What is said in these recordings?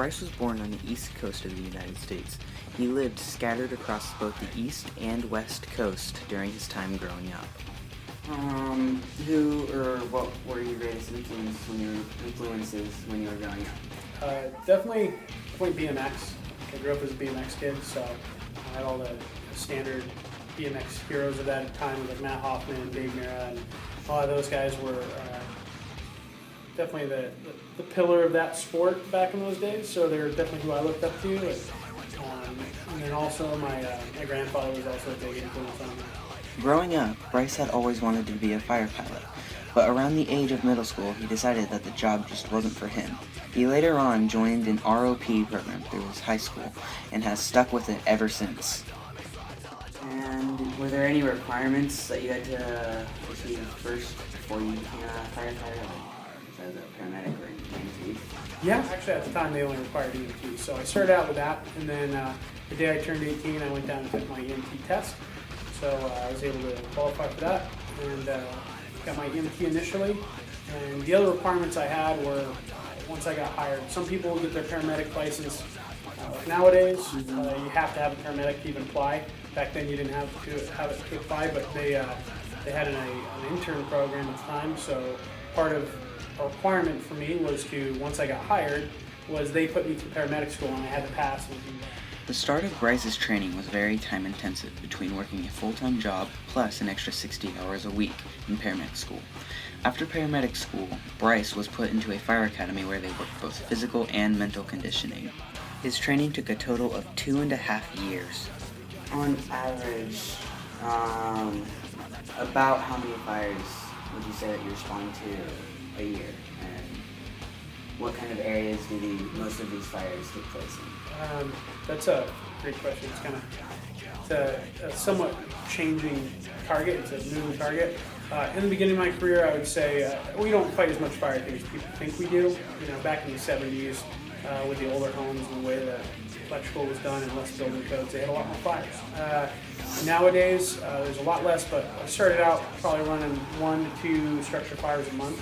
Bryce was born on the east coast of the United States. He lived scattered across both the east and west coast during his time growing up. Who or what were your greatest influences when you were growing up? Definitely BMX. I grew up as a BMX kid, so I had all the standard BMX heroes of that time, like Matt Hoffman, Dave Mira, and a lot of those guys were definitely the pillar of that sport back in those days. So they're definitely who I looked up to. And then also my grandfather was also a big influence on me. Growing up, Bryce had always wanted to be a fire pilot, but around the age of middle school, he decided that the job just wasn't for him. He later on joined an ROP program through his high school and has stuck with it ever since. And were there any requirements that you had to achieve first before you became a firefighter, like as a paramedic or EMT? Yeah, actually at the time they only required EMT, so I started out with that, and then the day I turned 18, I went down and took my EMT test. So I was able to qualify for that, and got my EMT initially. And the other requirements I had were, once I got hired, some people will get their paramedic license. Nowadays, you have to have a paramedic to even apply. Back then you didn't have it to apply, but they had an intern program at the time, so part of a requirement for me was to, once I got hired, was they put me through paramedic school and I had to pass. The start of Bryce's training was very time intensive, between working a full-time job plus an extra 60 hours a week in paramedic school. After paramedic school, Bryce was put into a fire academy where they worked both physical and mental conditioning. His training took a total of 2.5 years. On average, about how many fires would you say that you respond to a year? And what kind of areas do most of these fires take place in? That's a great question. It's a somewhat changing target. It's a moving target. In the beginning of my career, I would say we don't fight as much fire as people think we do. You know, back in the 70s, with the older homes and the way that electrical was done and less building codes, they had a lot more fires. Nowadays, there's a lot less, but I started out probably running 1 to 2 structure fires a month,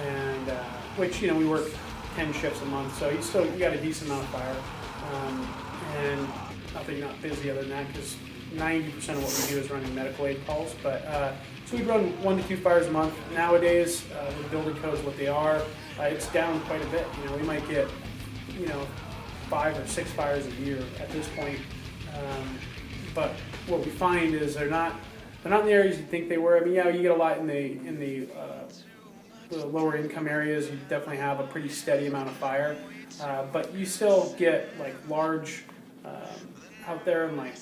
and which, you know, we work 10 shifts a month, so you got a decent amount of fire. And not that you're not busy other than that, because 90% of what we do is running medical aid calls. But so we run 1 to 2 fires a month. Nowadays, with building codes what they are, it's down quite a bit. You know, we might get 5 or 6 fires a year at this point. But what we find is they're not in the areas you think they were. I mean, yeah, you get a lot in the lower income areas. You definitely have a pretty steady amount of fire. But you still get like large, out there in like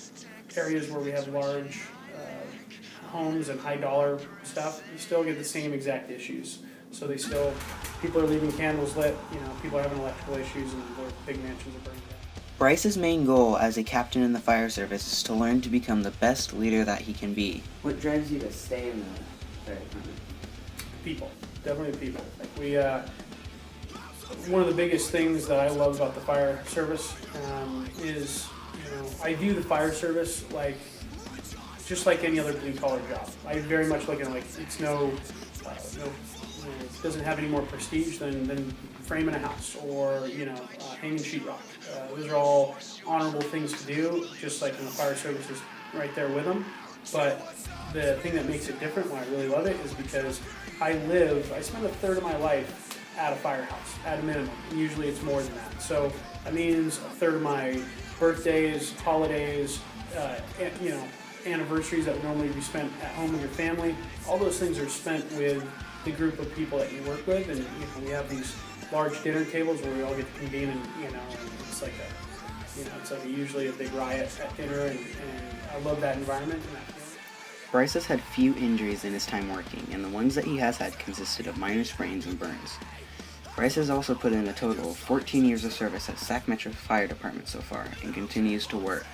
areas where we have large homes and high dollar stuff, you still get the same exact issues. So people are leaving candles lit, people are having electrical issues and their big mansions are burning down. Bryce's main goal as a captain in the fire service is to learn to become the best leader that he can be. What drives you to stay in the fire department? People, definitely people. Like one of the biggest things that I love about the fire service is, I view the fire service like just like any other blue collar job. I very much look at it like it's it doesn't have any more prestige than framing a house or hanging sheetrock. Those are all honorable things to do, just like when the fire service is right there with them. But the thing that makes it different, why I really love it, is because I spend a third of my life at a firehouse, at a minimum. Usually it's more than that. So that means a third of my birthdays, holidays, anniversaries that would normally be spent at home with your family. All those things are spent with the group of people that you work with, and we have these large dinner tables where we all get to convene, and it's like usually a big riot at dinner, and I love that environment. Bryce has had few injuries in his time working, and the ones that he has had consisted of minor sprains and burns. Bryce has also put in a total of 14 years of service at Sac Metro Fire Department so far, and continues to work.